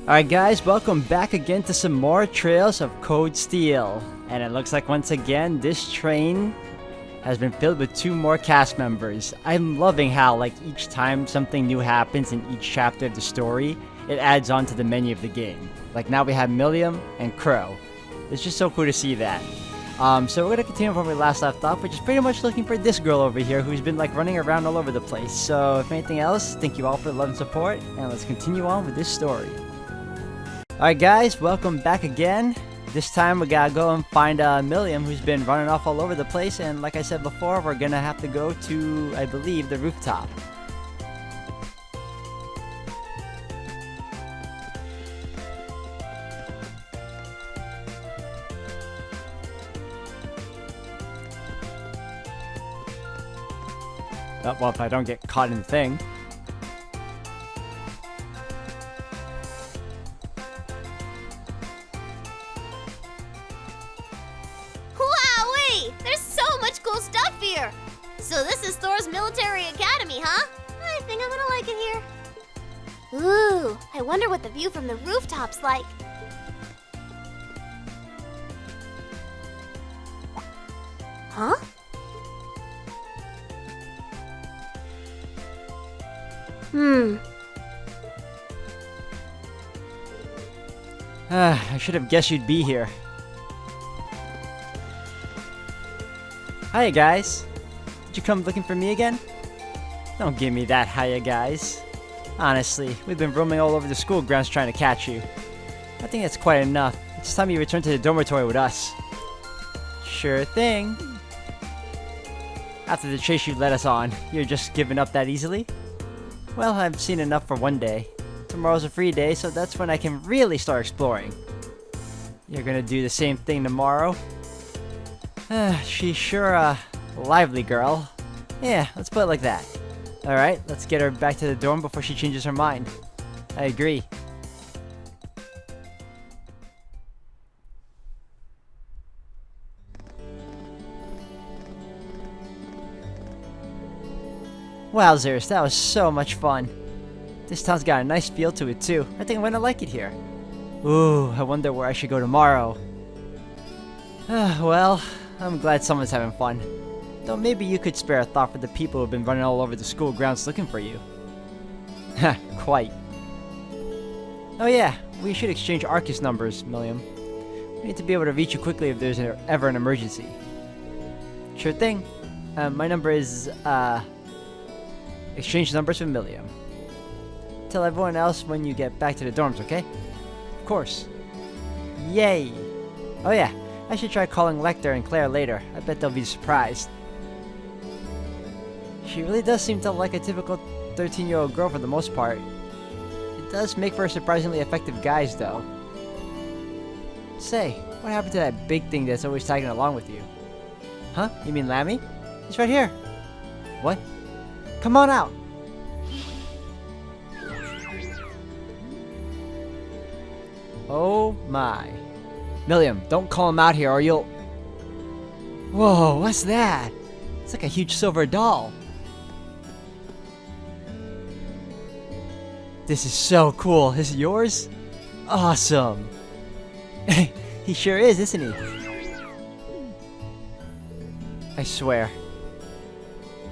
Alright guys, welcome back again to some more Trails of Cold Steel. And it looks like once again, this train has been filled with 2 more cast members. I'm loving how like each time something new happens in each chapter of the story, it adds on to the menu of the game. Like now we have Milliam and Crow. It's just so cool to see that. So we're gonna continue from where we last left off, which is pretty much looking for this girl over here who's been like running around all over the place. So if anything else, thank you all for the love and support, and let's continue on with this story. Alright guys, welcome back again. This time we gotta go and find Milliam, who's been running off all over the place, and like I said before, we're gonna have to go to, I believe, the rooftop. Oh, well, if I don't get caught in the thing. There's so much cool stuff here! So this is Thors Military Academy, huh? I think I'm gonna like it here. Ooh, I wonder what the view from the rooftop's like. Huh? I should have guessed you'd be here. Hiya guys! Did you come looking for me again? Don't give me that hiya guys. Honestly, we've been roaming all over the school grounds trying to catch you. I think that's quite enough. It's time you return to the dormitory with us. Sure thing. After the chase you led us on, you're just giving up that easily? Well, I've seen enough for one day. Tomorrow's a free day, so that's when I can really start exploring. You're gonna do the same thing tomorrow? She's sure a lively girl. Yeah, let's put it like that. Alright, let's get her back to the dorm before she changes her mind. I agree. Wowzers, that was so much fun. This town's got a nice feel to it too. I think I'm gonna like it here. Ooh, I wonder where I should go tomorrow. Well, I'm glad someone's having fun. Though maybe you could spare a thought for the people who've been running all over the school grounds looking for you. Heh, quite. Oh yeah, we should exchange Arcus numbers, Milliam. We need to be able to reach you quickly if there's ever an emergency. Sure thing. My number is, exchange numbers with Milliam. Tell everyone else when you get back to the dorms, okay? Of course. Yay! Oh yeah, I should try calling Lecter and Claire later. I bet they'll be surprised. She really does seem to like a typical 13-year-old girl for the most part. It does make for surprisingly effective guys, though. Say, what happened to that big thing that's always tagging along with you? Huh? You mean Lammy? He's right here. What? Come on out! Oh my. Milliam, don't call him out here or you'll... Whoa, what's that? It's like a huge silver doll. This is so cool. Is it yours? Awesome. He sure is, isn't he? I swear.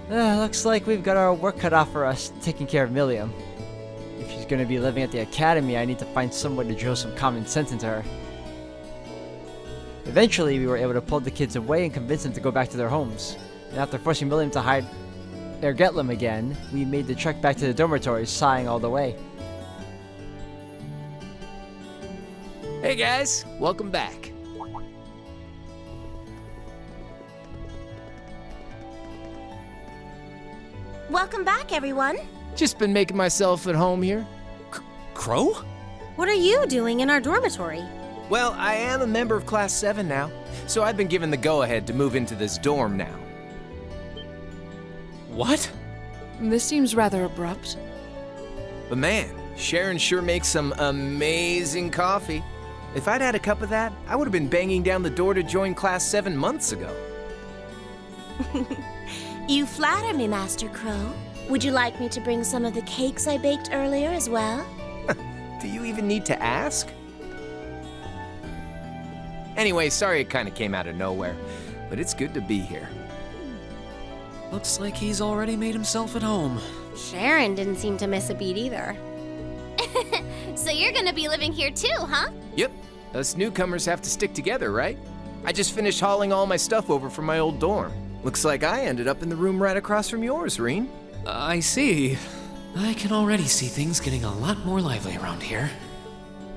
Looks like we've got our work cut off for us taking care of Milliam. If she's gonna be living at the academy, I need to find someone to drill some common sense into her. Eventually, we were able to pull the kids away and convince them to go back to their homes. And after forcing Milliam to hide Ergetlem again, we made the trek back to the dormitories, sighing all the way. Hey guys, welcome back. Welcome back, everyone. Just been making myself at home here. Crow? What are you doing in our dormitory? Well, I am a member of Class 7 now, so I've been given the go-ahead to move into this dorm now. What? This seems rather abrupt. But man, Sharon sure makes some amazing coffee. If I'd had a cup of that, I would have been banging down the door to join Class 7 months ago. You flatter me, Master Crow. Would you like me to bring some of the cakes I baked earlier as well? Do you even need to ask? Anyway, sorry it kind of came out of nowhere, but it's good to be here. Looks like he's already made himself at home. Sharon didn't seem to miss a beat either. So you're gonna be living here too, huh? Yep, us newcomers have to stick together, right? I just finished hauling all my stuff over from my old dorm. Looks like I ended up in the room right across from yours, Reen. I see. I can already see things getting a lot more lively around here.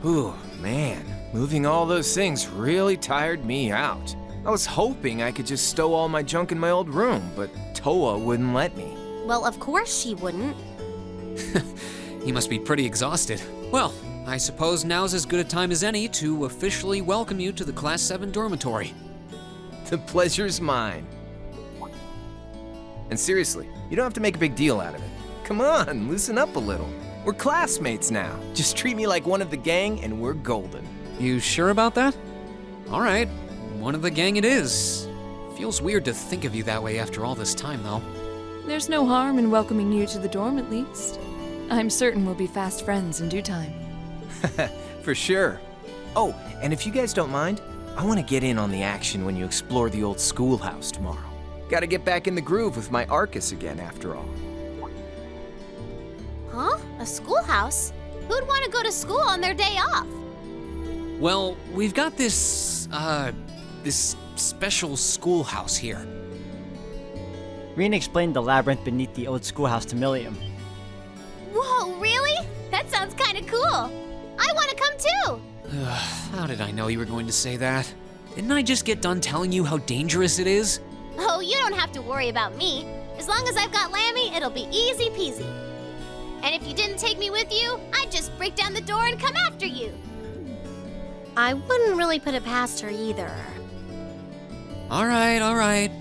Ooh, man, moving all those things really tired me out. I was hoping I could just stow all my junk in my old room, but Toa wouldn't let me. Well, of course she wouldn't. He must be pretty exhausted. Well, I suppose now's as good a time as any to officially welcome you to the Class 7 dormitory. The pleasure's mine. And seriously, you don't have to make a big deal out of it. Come on, loosen up a little. We're classmates now. Just treat me like one of the gang and we're golden. You sure about that? All right, one of the gang it is. Feels weird to think of you that way after all this time, though. There's no harm in welcoming you to the dorm, at least. I'm certain we'll be fast friends in due time. For sure. Oh, and if you guys don't mind, I want to get in on the action when you explore the old schoolhouse tomorrow. Gotta get back in the groove with my Arcus again, after all. Huh? A schoolhouse? Who'd want to go to school on their day off? Well, we've got this special schoolhouse here. Reen explained the labyrinth beneath the old schoolhouse to Milliam. Whoa, really? That sounds kind of cool. I want to come too. How did I know you were going to say that? Didn't I just get done telling you how dangerous it is? Oh, you don't have to worry about me. As long as I've got Lammy, it'll be easy peasy. And if you didn't take me with you, I'd just break down the door and come after you. I wouldn't really put it past her either. All right.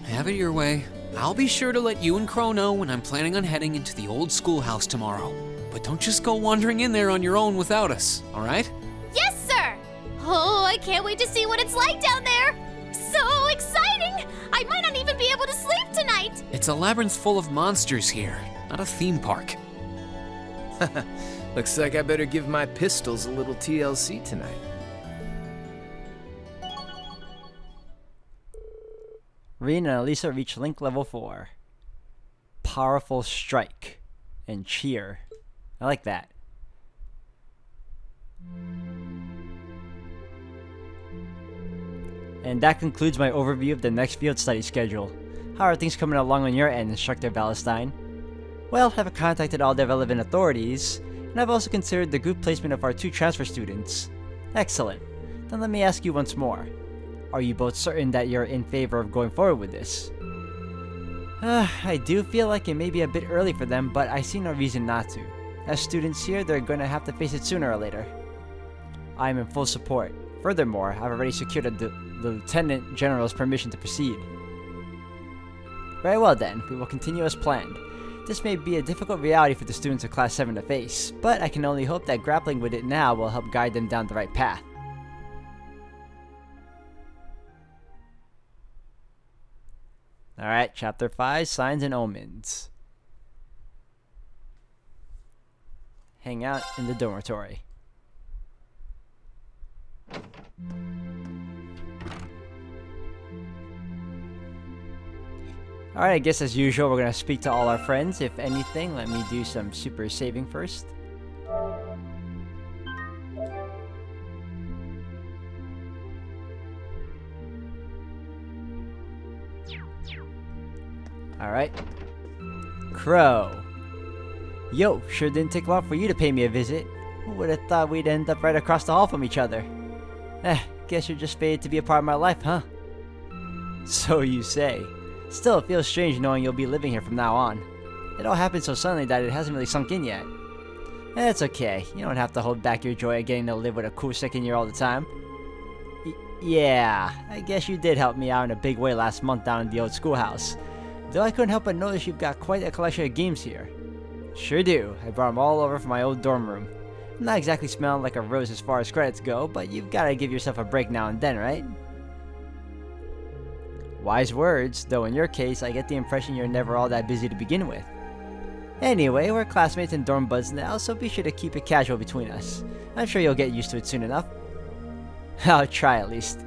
Have it your way. I'll be sure to let you and Crow know when I'm planning on heading into the old schoolhouse tomorrow. But don't just go wandering in there on your own without us, all right? Yes, sir! Oh, I can't wait to see what it's like down there. So exciting! I might not even be able to sleep tonight. It's a labyrinth full of monsters here, not a theme park. Looks like I better give my pistols a little TLC tonight. Reen and Elisa reach Link level 4. Powerful Strike and Cheer. I like that. And that concludes my overview of the next field study schedule. How are things coming along on your end, Instructor Valestine? Well, I've contacted all the relevant authorities, and I've also considered the group placement of our 2 transfer students. Excellent. Then let me ask you once more. Are you both certain that you're in favor of going forward with this? I do feel like it may be a bit early for them, but I see no reason not to. As students here, they're going to have to face it sooner or later. I am in full support. Furthermore, I've already secured the Lieutenant General's permission to proceed. Very well then, we will continue as planned. This may be a difficult reality for the students of Class 7 to face, but I can only hope that grappling with it now will help guide them down the right path. Alright, Chapter 5, Signs and Omens. Hang out in the dormitory. Alright, I guess as usual, we're gonna speak to all our friends. If anything, let me do some super saving first. Alright. Crow. Yo, sure didn't take long for you to pay me a visit. Who would have thought we'd end up right across the hall from each other? Guess you're just fated to be a part of my life, huh? So you say. Still, it feels strange knowing you'll be living here from now on. It all happened so suddenly that it hasn't really sunk in yet. It's okay. You don't have to hold back your joy of getting to live with a cool second year all the time. Yeah, I guess you did help me out in a big way last month down in the old schoolhouse. Though I couldn't help but notice you've got quite a collection of games here. Sure do. I brought them all over from my old dorm room. I'm not exactly smelling like a rose as far as credits go, but you've got to give yourself a break now and then, right? Wise words, though in your case, I get the impression you're never all that busy to begin with. Anyway, we're classmates and dorm buds now, so be sure to keep it casual between us. I'm sure you'll get used to it soon enough. I'll try at least.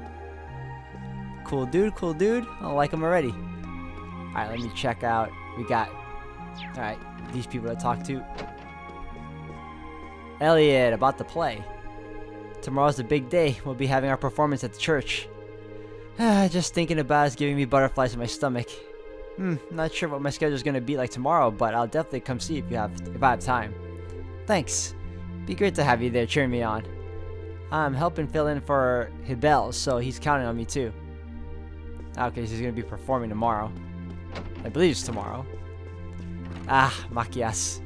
Cool dude, cool dude. I like him already. Alright, let me check out. We got... Alright, these people to talk to. Elliot, about to play. Tomorrow's the big day. We'll be having our performance at the church. Just thinking about it's giving me butterflies in my stomach. Not sure what my schedule's gonna be like tomorrow, but I'll definitely come see if I have time. Thanks. Be great to have you there cheering me on. I'm helping fill in for Hibel, so he's counting on me too. Okay, so he's gonna be performing tomorrow. I believe it's tomorrow. Makias.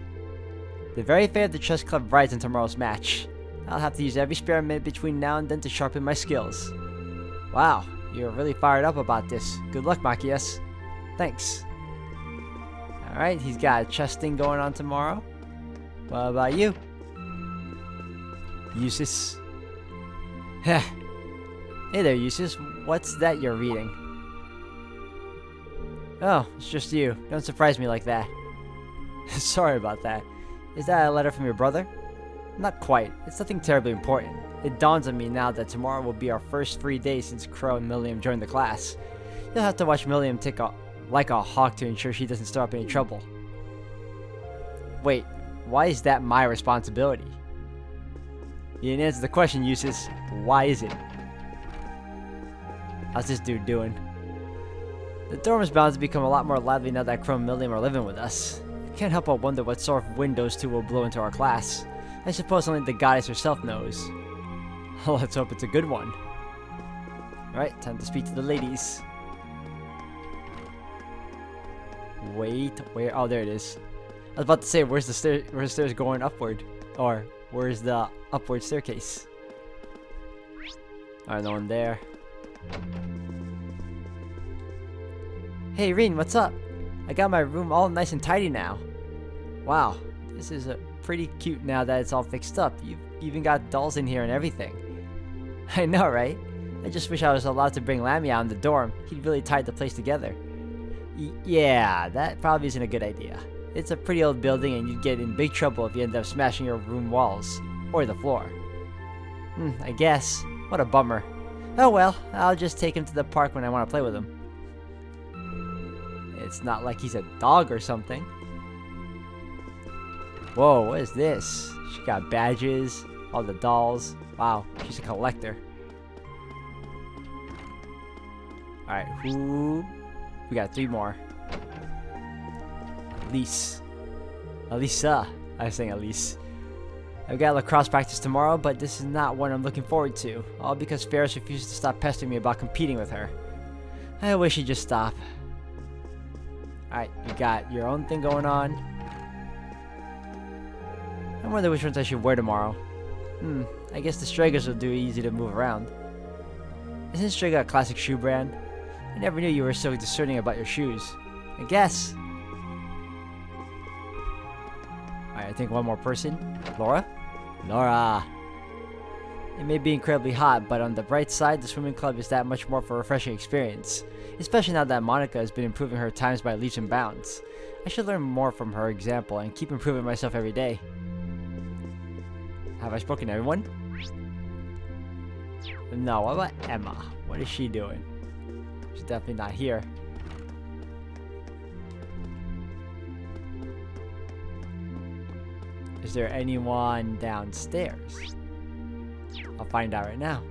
The very fate of the chess club rides in tomorrow's match. I'll have to use every spare minute between now and then to sharpen my skills. Wow, you're really fired up about this. Good luck, Makias. Thanks. Alright, he's got a chess thing going on tomorrow. What about you? Eustace. Hey there, Eustace. What's that you're reading? Oh, it's just you. Don't surprise me like that. Sorry about that. Is that a letter from your brother? Not quite. It's nothing terribly important. It dawns on me now that tomorrow will be our first free day since Crow and Milliam joined the class. You'll have to watch Milliam tick like a hawk to ensure she doesn't stir up any trouble. Wait, why is that my responsibility? You didn't answer the question, Eustace. Why is it? How's this dude doing? The dorm is bound to become a lot more lively now that Crow and Milliam are living with us. I can't help but wonder what sort of wind those two will blow into our class. I suppose only the goddess herself knows. Let's hope it's a good one. Alright, time to speak to the ladies. Wait, where? Oh, there it is. I was about to say, where's the stairs going upward? Or, where's the upward staircase? Alright, no one there. Hey, Rin, what's up? I got my room all nice and tidy now. Wow, this is pretty cute now that it's all fixed up. You've even got dolls in here and everything. I know, right? I just wish I was allowed to bring Lammy out in the dorm. He'd really tie the place together. Yeah, that probably isn't a good idea. It's a pretty old building and you'd get in big trouble if you end up smashing your room walls. Or the floor. I guess. What a bummer. Oh well, I'll just take him to the park when I want to play with him. It's not like he's a dog or something. Whoa, what is this? She got badges, all the dolls. Wow, she's a collector. Alright, who? We got 3 more. Elisa. I was saying Elise. I've got lacrosse practice tomorrow, but this is not one I'm looking forward to. All because Ferris refuses to stop pestering me about competing with her. I wish he'd just stop. Alright, you got your own thing going on. I wonder which ones I should wear tomorrow. I guess the Stragers will do easy to move around. Isn't Strega a classic shoe brand? I never knew you were so discerning about your shoes. I guess. Alright, I think one more person. Laura? Laura! It may be incredibly hot, but on the bright side, the swimming club is that much more of a refreshing experience. Especially now that Monica has been improving her times by leaps and bounds. I should learn more from her example and keep improving myself every day. Have I spoken to everyone? No, what about Emma? What is she doing? She's definitely not here. Is there anyone downstairs? I'll find out right now.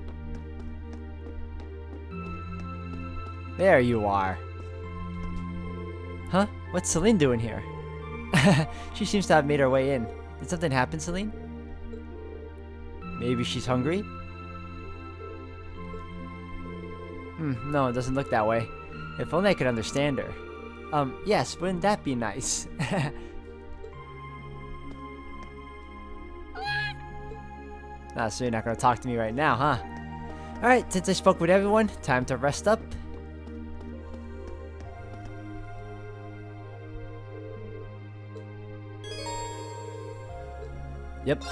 There you are. Huh? What's Celine doing here? She seems to have made her way in. Did something happen, Celine? Maybe she's hungry? No, it doesn't look that way. If only I could understand her. Yes, wouldn't that be nice? So you're not gonna talk to me right now, huh? Alright, since I spoke with everyone, time to rest up. Yep.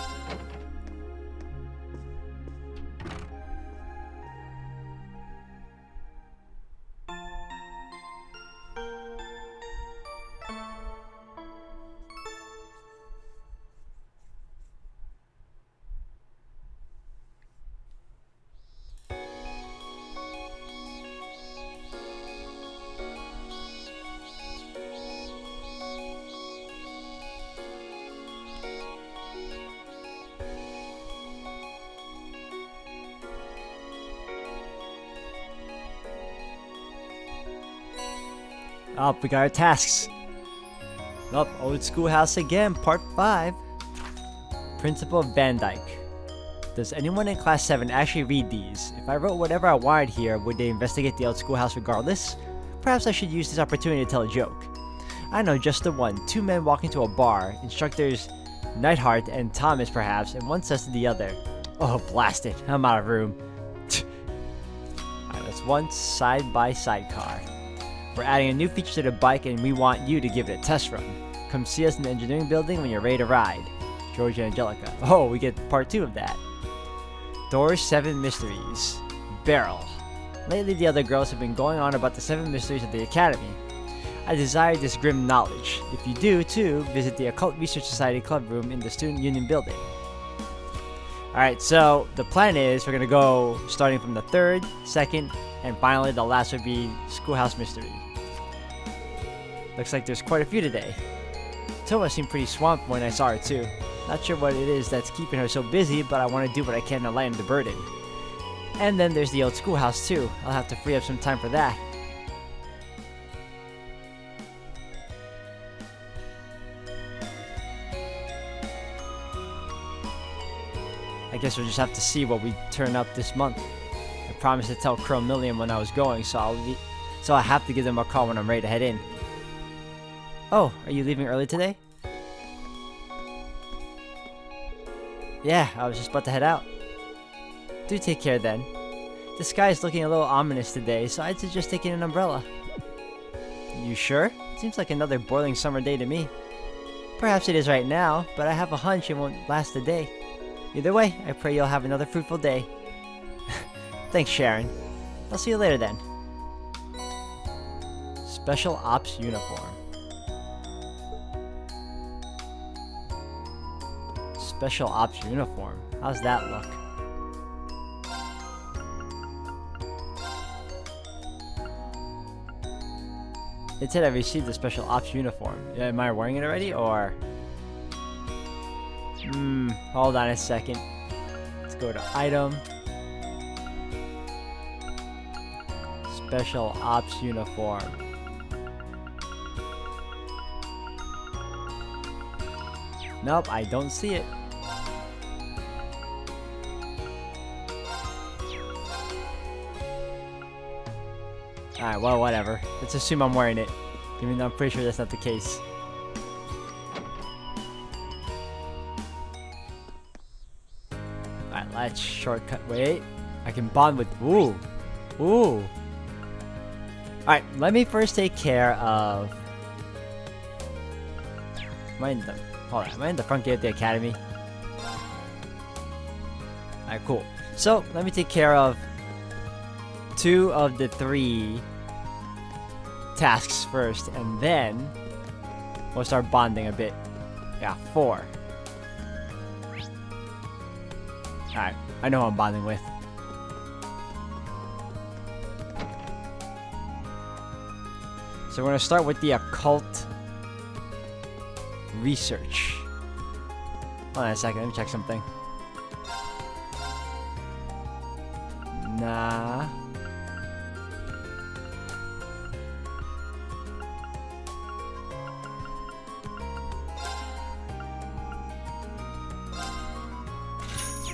Oh, we got our tasks. Nope, old schoolhouse again, part 5. Principal Van Dyke. Does anyone in class 7 actually read these? If I wrote whatever I wanted here, would they investigate the old schoolhouse regardless? Perhaps I should use this opportunity to tell a joke. I know just the one. 2 men walk into a bar. Instructors Neidhart and Thomas perhaps, and one says to the other, "Oh, blast it, I'm out of room." Alright, that's one side-by-side car. We're adding a new feature to the bike and we want you to give it a test run. Come see us in the engineering building when you're ready to ride. George and Angelica. Oh, we get part 2 of that. Thors 7 Mysteries. Beryl. Lately the other girls have been going on about the 7 mysteries of the Academy. I desire this grim knowledge. If you do, too, visit the Occult Research Society Club room in the Student Union building. Alright, so the plan is we're going to go starting from the 3rd, 2nd, and finally the last would be Schoolhouse Mystery. Looks like there's quite a few today. Toma seemed pretty swamped when I saw her too. Not sure what it is that's keeping her so busy, but I want to do what I can to lighten the burden. And then there's the old schoolhouse too. I'll have to free up some time for that. I guess we'll just have to see what we turn up this month. I promised to tell Crow Million when I was going, so I have to give them a call when I'm ready to head in. Oh, are you leaving early today? Yeah, I was just about to head out. Do take care then. The sky is looking a little ominous today, so I'd suggest taking an umbrella. You sure? Seems like another boiling summer day to me. Perhaps it is right now, but I have a hunch it won't last a day. Either way, I pray you'll have another fruitful day. Thanks, Sharon. I'll see you later then. Special Ops Uniform. Special Ops Uniform. How's that look? It said I received the Special Ops Uniform. Am I wearing it already, or...? Hold on a second. Let's go to item. Special Ops Uniform. Nope, I don't see it. Alright, well, whatever. Let's assume I'm wearing it. Even though I'm pretty sure that's not the case. Alright, let's shortcut. Wait. I can bond with... Ooh. Ooh. Alright, let me first take care of... Am I in the front gate of the academy? Alright, cool. So, let me take care of 2 of the 3 tasks first, and then we'll start bonding a bit. Yeah, 4. Alright, I know who I'm bonding with. So we're going to start with the occult research. Hold on a second, let me check something. Nah.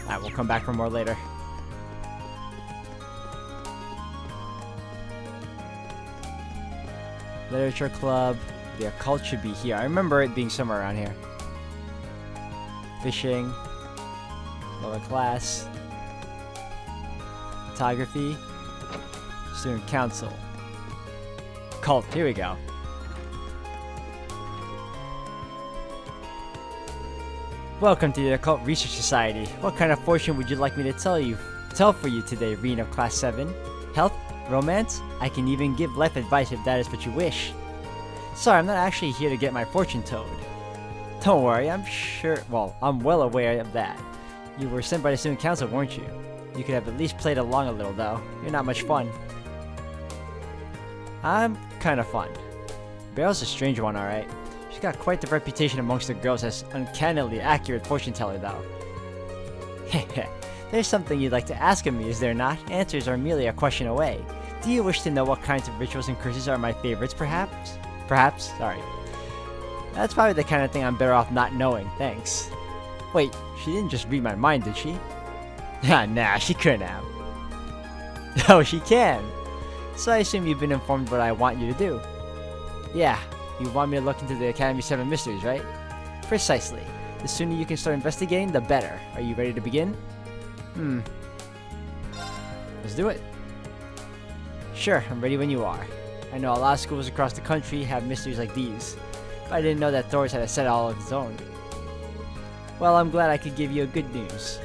Alright, we'll come back for more later. Literature club. The occult should be here. I remember it being somewhere around here. Fishing. Lower class. Photography. Student council. Cult. Here we go. Welcome to the Occult Research Society. What kind of fortune would you like me to tell for you today, Reen of Class 7? Health? Romance? I can even give life advice if that is what you wish. Sorry, I'm not actually here to get my fortune told. Don't worry, I'm well aware of that. You were sent by the student council, weren't you? You could have at least played along a little, though. You're not much fun. I'm kind of fun. Beryl's a strange one, alright. She's got quite the reputation amongst the girls as uncannily accurate fortune teller, though. Heh. There's something you'd like to ask of me, is there not? Answers are merely a question away. Do you wish to know what kinds of rituals and curses are my favorites, perhaps? perhaps? Sorry. That's probably the kind of thing I'm better off not knowing, thanks. Wait, she didn't just read my mind, did she? Nah, she couldn't have. Oh, she can! So I assume you've been informed what I want you to do. Yeah, you want me to look into the Academy 7 mysteries, right? Precisely. The sooner you can start investigating, the better. Are you ready to begin? Let's do it. Sure, I'm ready when you are. I know a lot of schools across the country have mysteries like these, but I didn't know that Thors had a set all of its own. Well, I'm glad I could give you good news.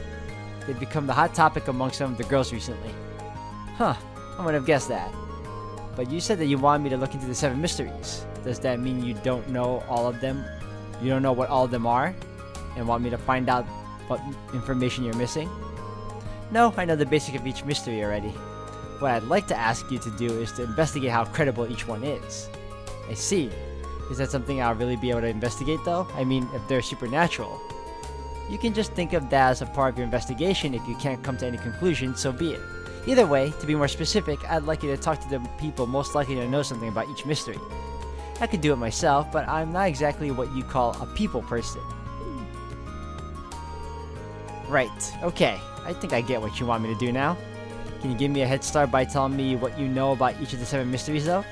They've become the hot topic among some of the girls recently. Huh, I would have guessed that. But you said that you wanted me to look into the 7 mysteries. Does that mean you don't know all of them? You don't know what all of them are? And want me to find out what information you're missing? No, I know the basic of each mystery already. What I'd like to ask you to do is to investigate how credible each one is. I see. Is that something I'll really be able to investigate though? I mean, if they're supernatural. You can just think of that as a part of your investigation. If you can't come to any conclusion, so be it. Either way, to be more specific, I'd like you to talk to the people most likely to know something about each mystery. I could do it myself, but I'm not exactly what you call a people person. Right, okay. I think I get what you want me to do now. Can you give me a head start by telling me what you know about each of the 7 mysteries though?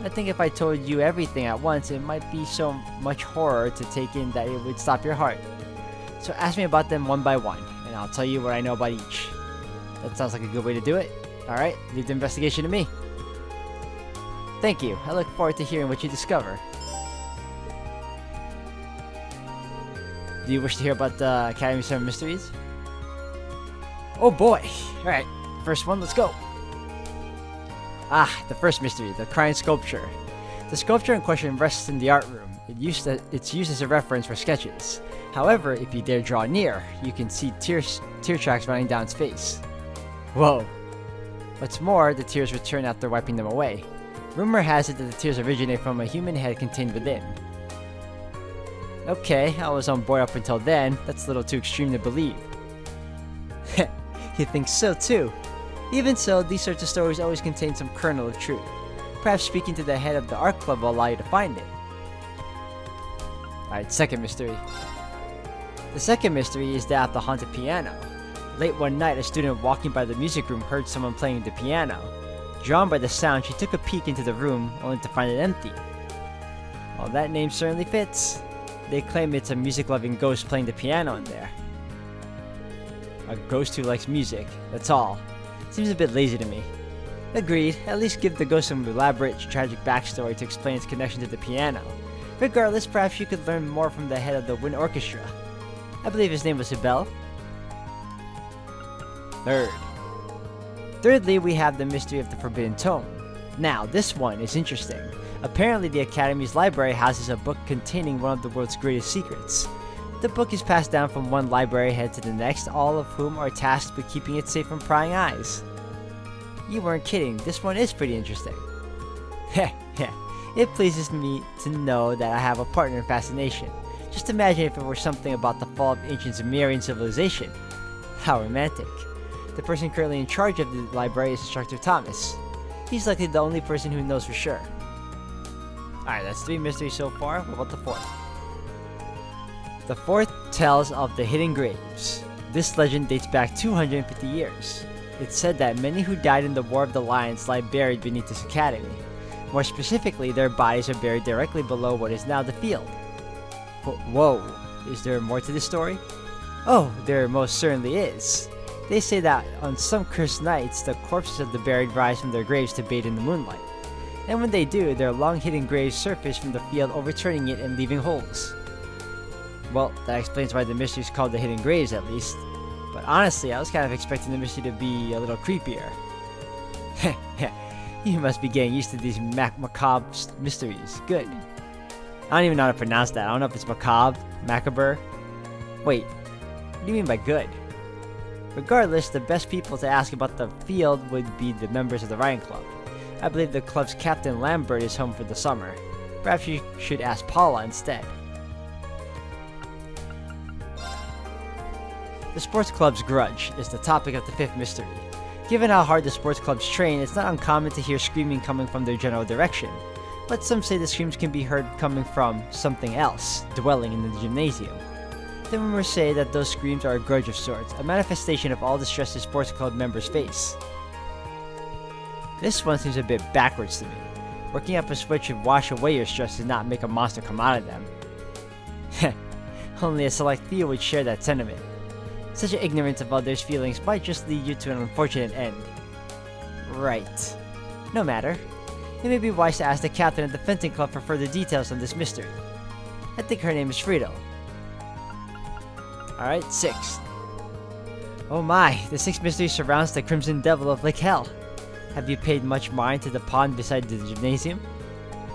I think if I told you everything at once, it might be so much horror to take in that it would stop your heart. So ask me about them one by one, and I'll tell you what I know about each. That sounds like a good way to do it. Alright, leave the investigation to me. Thank you. I look forward to hearing what you discover. Do you wish to hear about the Academy 7 Mysteries? Oh boy! Alright, first one, let's go! The first mystery, the crying sculpture. The sculpture in question rests in the art room. It's used as a reference for sketches. However, if you dare draw near, you can see tear tracks running down its face. Whoa! What's more, the tears return after wiping them away. Rumor has it that the tears originate from a human head contained within. Okay, I was on board up until then. That's a little too extreme to believe. You think so too? Even so, these sorts of stories always contain some kernel of truth. Perhaps speaking to the head of the art club will allow you to find it. Alright, second mystery. The second mystery is that of the haunted piano. Late one night, a student walking by the music room heard someone playing the piano. Drawn by the sound, she took a peek into the room, only to find it empty. Well, that name certainly fits. They claim it's a music-loving ghost playing the piano in there. A ghost who likes music, that's all. Seems a bit lazy to me. Agreed, at least give the ghost some elaborate, tragic backstory to explain its connection to the piano. Regardless, perhaps you could learn more from the head of the wind orchestra. I believe his name was Sibel. Thirdly, we have the mystery of the Forbidden Tome. Now, this one is interesting. Apparently, the Academy's library houses a book containing one of the world's greatest secrets. The book is passed down from one library head to the next, all of whom are tasked with keeping it safe from prying eyes. You weren't kidding, this one is pretty interesting. Heh, it pleases me to know that I have a partner in fascination. Just imagine if it were something about the fall of ancient Sumerian civilization. How romantic. The person currently in charge of the library is Instructor Thomas. He's likely the only person who knows for sure. Alright, that's 3 mysteries so far. What about the 4th? The 4th tells of the hidden graves. This legend dates back 250 years. It's said that many who died in the War of the Lions lie buried beneath this academy. More specifically, their bodies are buried directly below what is now the field. Whoa, is there more to this story? Oh, there most certainly is. They say that on some cursed nights, the corpses of the buried rise from their graves to bathe in the moonlight. And when they do, their long hidden graves surface from the field, overturning it and leaving holes. Well, that explains why the mystery is called the Hidden Graves, at least. But honestly, I was kind of expecting the mystery to be a little creepier. You must be getting used to these macabre mysteries. Good. I don't even know how to pronounce that. I don't know if it's macabre, macabre. Wait, what do you mean by good? Regardless, the best people to ask about the field would be the members of the Ryan Club. I believe the club's captain Lambert is home for the summer. Perhaps you should ask Paula instead. The sports club's grudge is the topic of the 5th mystery. Given how hard the sports clubs train, it's not uncommon to hear screaming coming from their general direction. but some say the screams can be heard coming from something else, dwelling in the gymnasium. The rumors say that those screams are a grudge of sorts, a manifestation of all the stress the sports club members face. This one seems a bit backwards to me. Working up a switch to wash away your stress does not make a monster come out of them. Only a select few would share that sentiment. Such an ignorance of others' feelings might just lead you to an unfortunate end. Right. No matter. It may be wise to ask the captain of the fencing club for further details on this mystery. I think her name is Friedel. Alright, 6th. Oh my, the 6th mystery surrounds the Crimson Devil of Lake Hell. Have you paid much mind to the pond beside the gymnasium?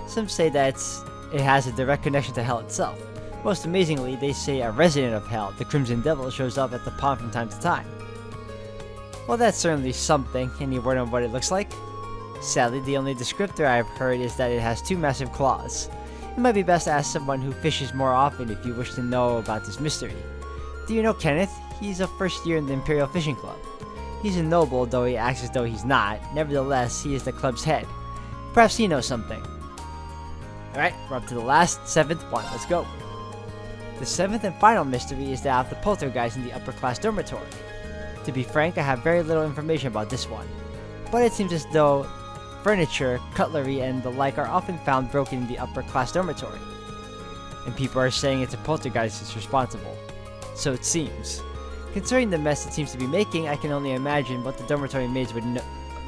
Some say that it has a direct connection to Hell itself. Most amazingly, they say a resident of Hell, the Crimson Devil, shows up at the pond from time to time. Well, that's certainly something. Any word on what it looks like? Sadly, the only descriptor I've heard is that it has 2 massive claws. It might be best to ask someone who fishes more often if you wish to know about this mystery. Do you know Kenneth? He's a first year in the Imperial Fishing Club. He's a noble, though he acts as though he's not. Nevertheless, he is the club's head. Perhaps he knows something. Alright, we're up to the last, 7th one. Let's go. The 7th and final mystery is that of the poltergeist in the upper class dormitory. To be frank, I have very little information about this one. But it seems as though furniture, cutlery, and the like are often found broken in the upper class dormitory. And people are saying it's a poltergeist that's responsible. So it seems. Considering the mess it seems to be making, I can only imagine what the dormitory maids would know.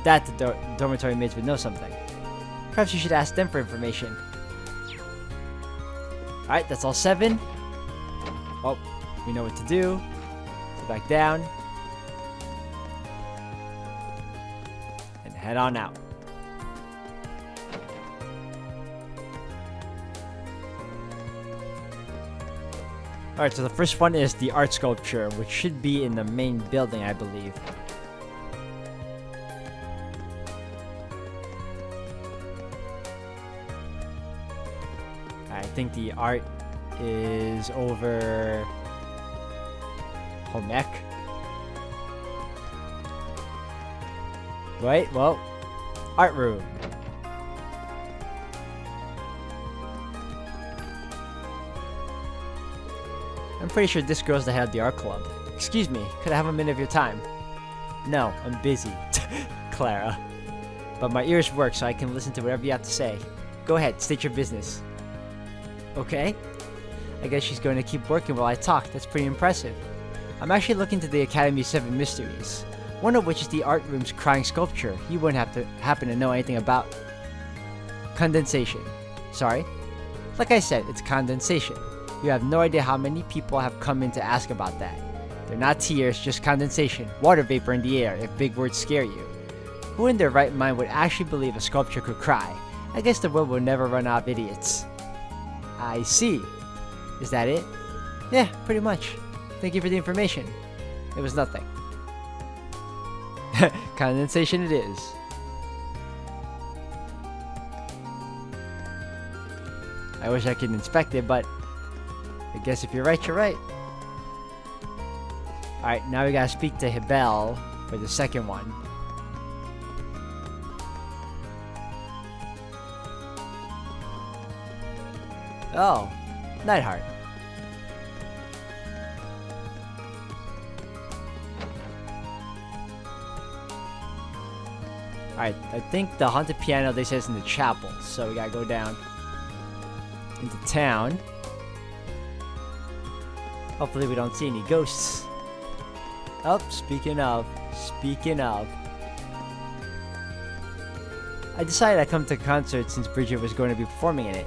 That the dormitory maids would know something. Perhaps you should ask them for information. Alright, that's all 7. Oh, we know what to do. Go back down. And head on out. Alright, so the first one is the art sculpture, which should be in the main building, I believe. I think the art is over home ec. Right, well, art room. I'm pretty sure this girl's the head of the art club. Excuse me, could I have a minute of your time? No, I'm busy. Clara. But my ears work so I can listen to whatever you have to say. Go ahead, state your business. Okay? I guess she's going to keep working while I talk. That's pretty impressive. I'm actually looking to the Academy's 7 mysteries. One of which is the art room's crying sculpture. You wouldn't have to happen to know anything about condensation. Sorry? Like I said, it's condensation. You have no idea how many people have come in to ask about that. They're not tears, just condensation, water vapor in the air, if big words scare you. Who in their right mind would actually believe a sculpture could cry? I guess the world will never run out of idiots. I see. Is that it? Yeah, pretty much. Thank you for the information. It was nothing. Condensation it is. I wish I could inspect it, but I guess if you're right, you're right. Alright, now we gotta speak to Hebel for the second one. Oh, Nightheart. Alright, I think the haunted piano they say is in the chapel, so we gotta go down into town. Hopefully we don't see any ghosts. Oh, speaking of. I decided I'd come to a concert since Bridget was going to be performing in it.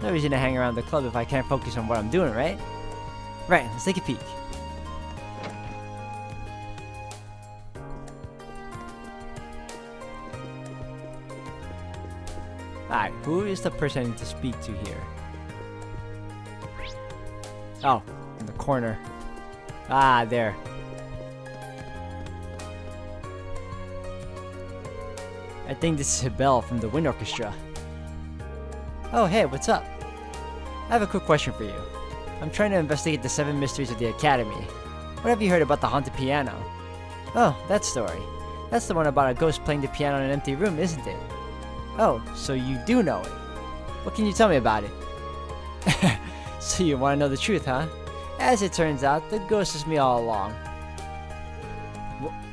No reason to hang around the club if I can't focus on what I'm doing, right? Right, let's take a peek. Alright, who is the person I need to speak to here? Oh, in the corner. Ah, there. I think this is Hebel from the Wind Orchestra. Oh, hey, what's up? I have a quick question for you. I'm trying to investigate the 7 mysteries of the Academy. What have you heard about the haunted piano? Oh, that story. That's the one about a ghost playing the piano in an empty room, isn't it? Oh, so you do know it. What can you tell me about it? So you want to know the truth, huh? As it turns out, the ghost is me all along.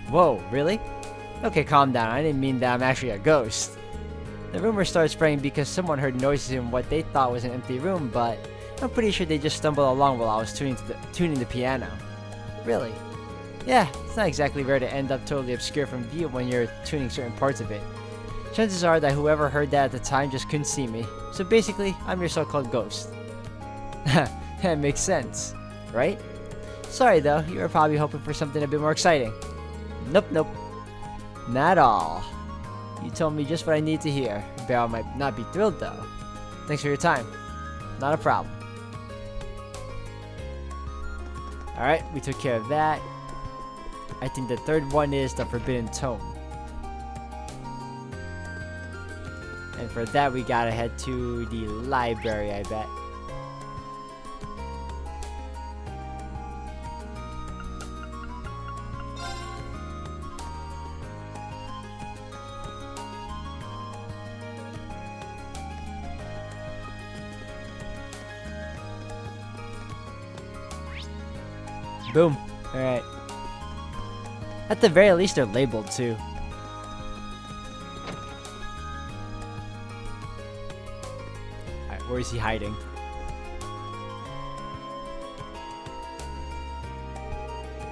Whoa, really? Okay, calm down. I didn't mean that I'm actually a ghost. The rumor started spreading because someone heard noises in what they thought was an empty room, but I'm pretty sure they just stumbled along while I was tuning the piano. Really? Yeah, it's not exactly rare to end up totally obscure from view when you're tuning certain parts of it. Chances are that whoever heard that at the time just couldn't see me. So basically, I'm your so-called ghost. That makes sense, right? Sorry though, you were probably hoping for something a bit more exciting. Nope. Not at all. You told me just what I need to hear. Barrel might not be thrilled though. Thanks for your time. Not a problem. Alright, we took care of that. I think the third one is the Forbidden Tome. And for that we gotta head to the library, I bet. Boom. Alright. At the very least, they're labeled too. Alright, where is he hiding?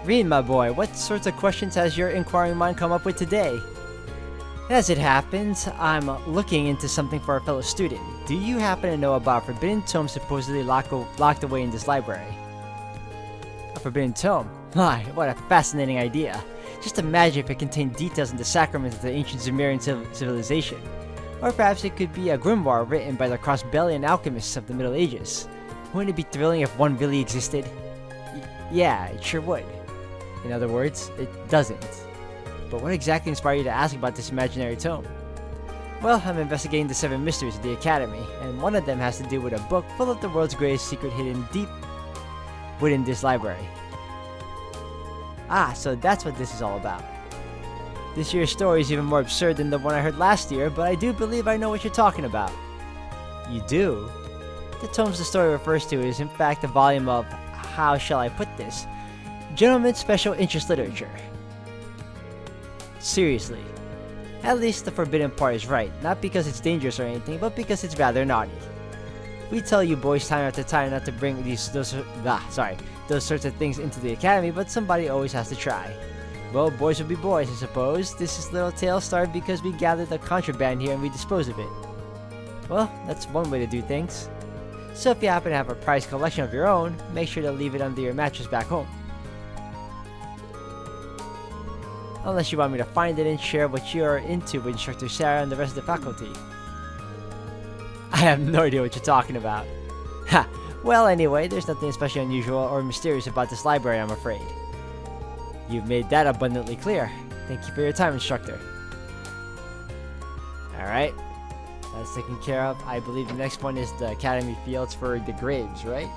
Rean, my boy, what sorts of questions has your inquiring mind come up with today? As it happens, I'm looking into something for our fellow student. Do you happen to know about a forbidden tome supposedly locked away in this library? A forbidden tome? My, what a fascinating idea. Just imagine if it contained details on the sacraments of the ancient Sumerian civilization. Or perhaps it could be a grimoire written by the Crossbellian alchemists of the Middle Ages. Wouldn't it be thrilling if one really existed? Yeah, it sure would. In other words, it doesn't. But what exactly inspired you to ask about this imaginary tome? Well, I'm investigating the 7 mysteries of the Academy, and one of them has to do with a book full of the world's greatest secret hidden deep within this library. Ah, so that's what this is all about. This year's story is even more absurd than the one I heard last year, but I do believe I know what you're talking about. You do? The tomes the story refers to is in fact a volume of, how shall I put this, gentlemen's special interest literature. Seriously. At least the forbidden part is right, not because it's dangerous or anything, but because it's rather naughty. We tell you boys time after time not to bring those sorts of things into the academy, but somebody always has to try. Well, boys will be boys, I suppose. This little tale started because we gathered the contraband here and we disposed of it. Well, that's one way to do things. So if you happen to have a prized collection of your own, make sure to leave it under your mattress back home. Unless you want me to find it and share what you're into with Instructor Sarah and the rest of the faculty. I have no idea what you're talking about. Ha! Well, anyway, there's nothing especially unusual or mysterious about this library, I'm afraid. You've made that abundantly clear. Thank you for your time, Instructor. Alright. That's taken care of. I believe the next one is the Academy Fields for the Graves, right?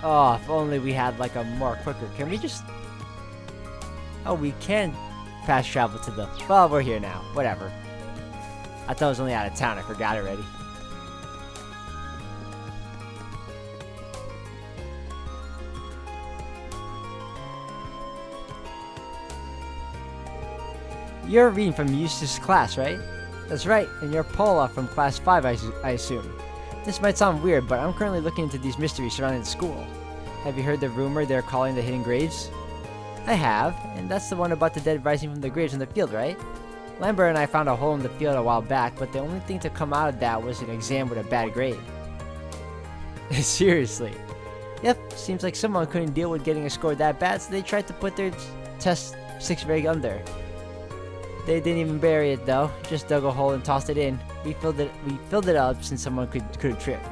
Oh, if only we had like a more quicker. Can we just... Oh, we can fast travel to the... Well, we're here now. Whatever. I thought I was only out of town. I forgot already. You're reading from Eustace's class, right? That's right, and you're Paula from class 5, I assume. This might sound weird, but I'm currently looking into these mysteries surrounding the school. Have you heard the rumor they're calling the hidden graves? I have, and that's the one about the dead rising from the graves in the field, right? Lambert and I found a hole in the field a while back, but the only thing to come out of that was an exam with a bad grade. Seriously. Yep, seems like someone couldn't deal with getting a score that bad, so they tried to put their test 6 reg under. They didn't even bury it though, just dug a hole and tossed it in. We filled it up since someone could have tripped.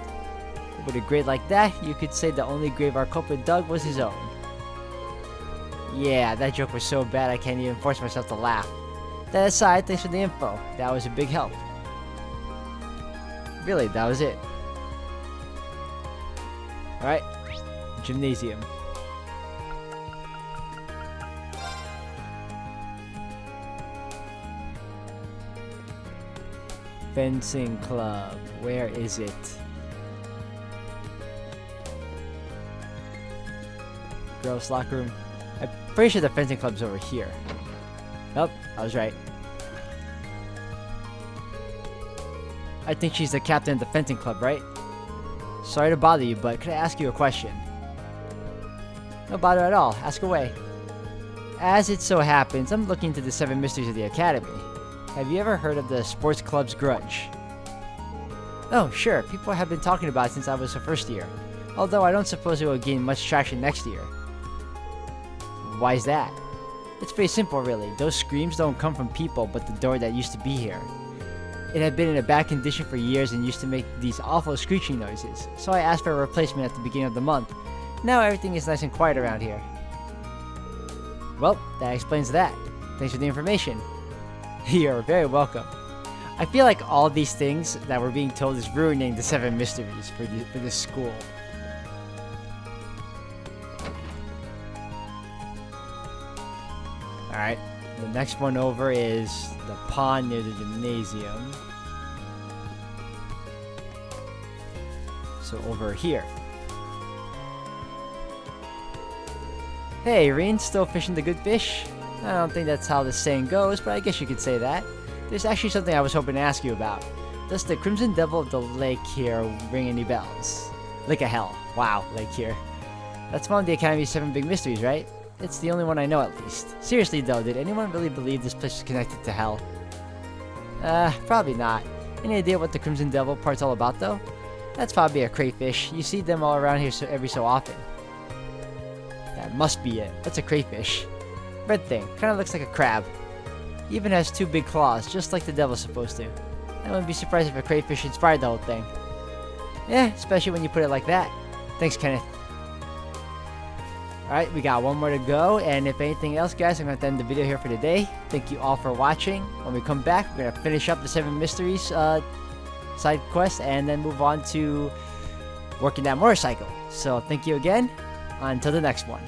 With a grade like that, you could say the only grave our culprit dug was his own. Yeah, that joke was so bad I can't even force myself to laugh. That aside, thanks for the info. That was a big help. Really, that was it. Alright. Gymnasium. fencing club. Where is it? Girls' locker room. I'm pretty sure the fencing club's over here. Nope, I was right. I think she's the captain of the fencing club, right? Sorry to bother you, but could I ask you a question? No bother at all. Ask away. As it so happens, I'm looking into the 7 mysteries of the Academy. Have you ever heard of the sports club's grudge? Oh, sure. People have been talking about it since I was a first year. Although I don't suppose it will gain much traction next year. Why is that? It's pretty simple, really. Those screams don't come from people, but the door that used to be here. It had been in a bad condition for years and used to make these awful screeching noises, so I asked for a replacement at the beginning of the month. Now everything is nice and quiet around here. Well, that explains that. Thanks for the information. You're very welcome. I feel like all these things that we're being told is ruining the 7 mysteries for this school. Alright, the next one over is the pond near the gymnasium. So over here. Hey, Reen, still fishing the good fish? I don't think that's how the saying goes, but I guess you could say that. There's actually something I was hoping to ask you about. Does the Crimson Devil of the Lake here ring any bells? Lake of Hell. Wow, Lake here. That's one of the Academy's 7 big mysteries, right? It's the only one I know, at least. Seriously though, did anyone really believe this place is connected to Hell? Probably not. Any idea what the Crimson Devil part's all about, though? That's probably a crayfish. You see them all around here every so often. That must be it. What's a crayfish? Red thing. Kinda looks like a crab. Even has 2 big claws, just like the devil's supposed to. I wouldn't be surprised if a crayfish inspired the whole thing. Yeah, especially when you put it like that. Thanks, Kenneth. Alright, we got one more to go, and if anything else, guys, I'm going to end the video here for today. Thank you all for watching. When we come back, we're going to finish up the 7 mysteries side quest, and then move on to working that motorcycle. So, thank you again. Until the next one.